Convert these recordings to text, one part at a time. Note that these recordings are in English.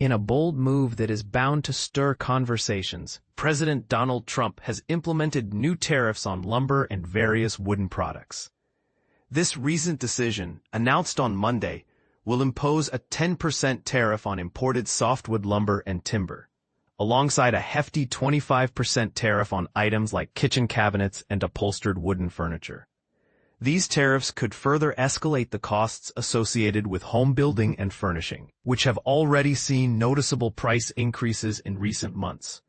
In a bold move that is bound to stir conversations, President Donald Trump has implemented new tariffs on lumber and various wooden products. This recent decision, announced on Monday, will impose a 10% tariff on imported softwood lumber and timber, alongside a hefty 25% tariff on items like kitchen cabinets and upholstered wooden furniture. These tariffs could further escalate the costs associated with home building and furnishing, which have already seen noticeable price increases in recent months.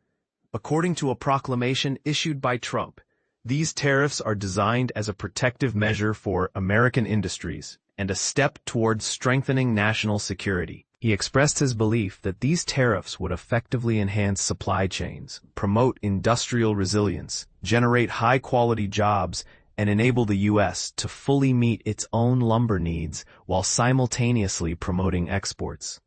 According to a proclamation issued by Trump, these tariffs are designed as a protective measure for American industries and a step towards strengthening national security. He expressed his belief that these tariffs would effectively enhance supply chains, promote industrial resilience, generate high-quality jobs, and enable the U.S. to fully meet its own lumber needs while simultaneously promoting exports.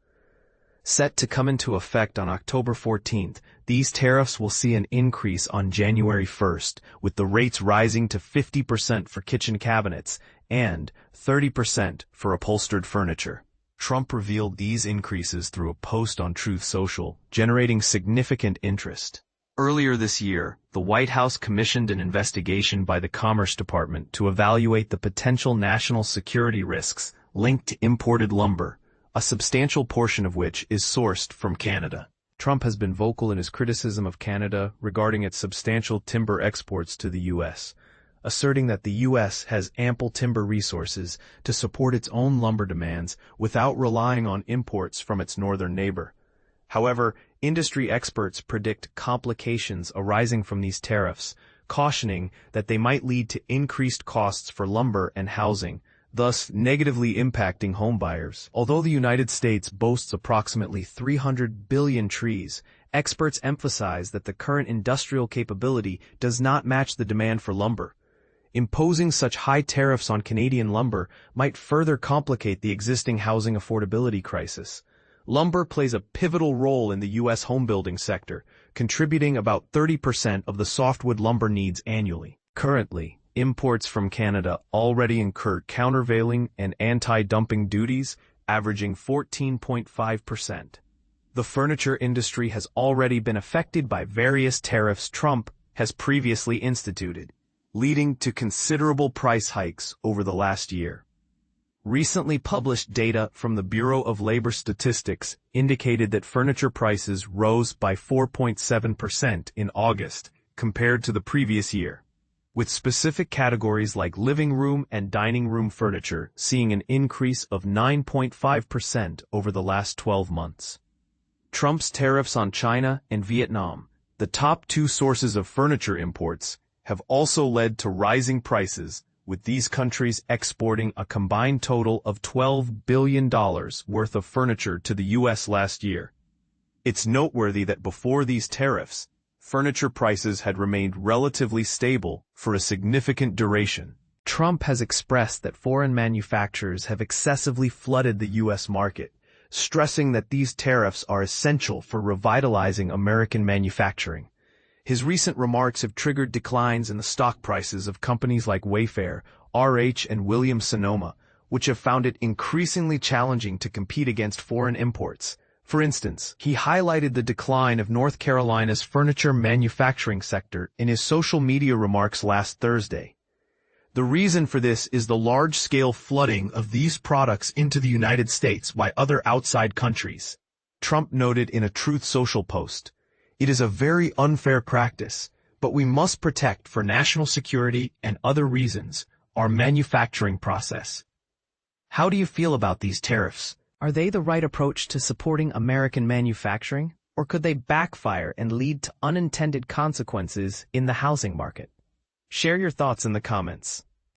Set to come into effect on October 14th, these tariffs will see an increase on January 1st, with the rates rising to 50% for kitchen cabinets and 30% for upholstered furniture. Trump revealed these increases through a post on Truth Social, generating significant interest. Earlier this year, the White House commissioned an investigation by the Commerce Department to evaluate the potential national security risks linked to imported lumber, a substantial portion of which is sourced from Canada. Trump has been vocal in his criticism of Canada regarding its substantial timber exports to the U.S., asserting that the U.S. has ample timber resources to support its own lumber demands without relying on imports from its northern neighbor. However, industry experts predict complications arising from these tariffs, cautioning that they might lead to increased costs for lumber and housing, thus negatively impacting homebuyers. Although the United States boasts approximately 300 billion trees, experts emphasize that the current industrial capability does not match the demand for lumber. Imposing such high tariffs on Canadian lumber might further complicate the existing housing affordability crisis. Lumber plays a pivotal role in the U.S. homebuilding sector, contributing about 30% of the softwood lumber needs annually. Currently, imports from Canada already incur countervailing and anti-dumping duties, averaging 14.5%. The furniture industry has already been affected by various tariffs Trump has previously instituted, leading to considerable price hikes over the last year. Recently published data from the Bureau of Labor Statistics indicated that furniture prices rose by 4.7% in August compared to the previous year, with specific categories like living room and dining room furniture seeing an increase of 9.5% over the last 12 months. Trump's tariffs on China and Vietnam, the top two sources of furniture imports, have also led to rising prices, with these countries exporting a combined total of $12 billion worth of furniture to the U.S. last year. It's noteworthy that before these tariffs, furniture prices had remained relatively stable for a significant duration. Trump has expressed that foreign manufacturers have excessively flooded the U.S. market, stressing that these tariffs are essential for revitalizing American manufacturing. His recent remarks have triggered declines in the stock prices of companies like Wayfair, RH, and Williams-Sonoma, which have found it increasingly challenging to compete against foreign imports. For instance, he highlighted the decline of North Carolina's furniture manufacturing sector in his social media remarks last Thursday. The reason for this is the large-scale flooding of these products into the United States by other outside countries. Trump noted in a Truth Social post, "It is a very unfair practice, but we must protect for national security and other reasons our manufacturing process." How do you feel about these tariffs? Are they the right approach to supporting American manufacturing, or could they backfire and lead to unintended consequences in the housing market? Share your thoughts in the comments.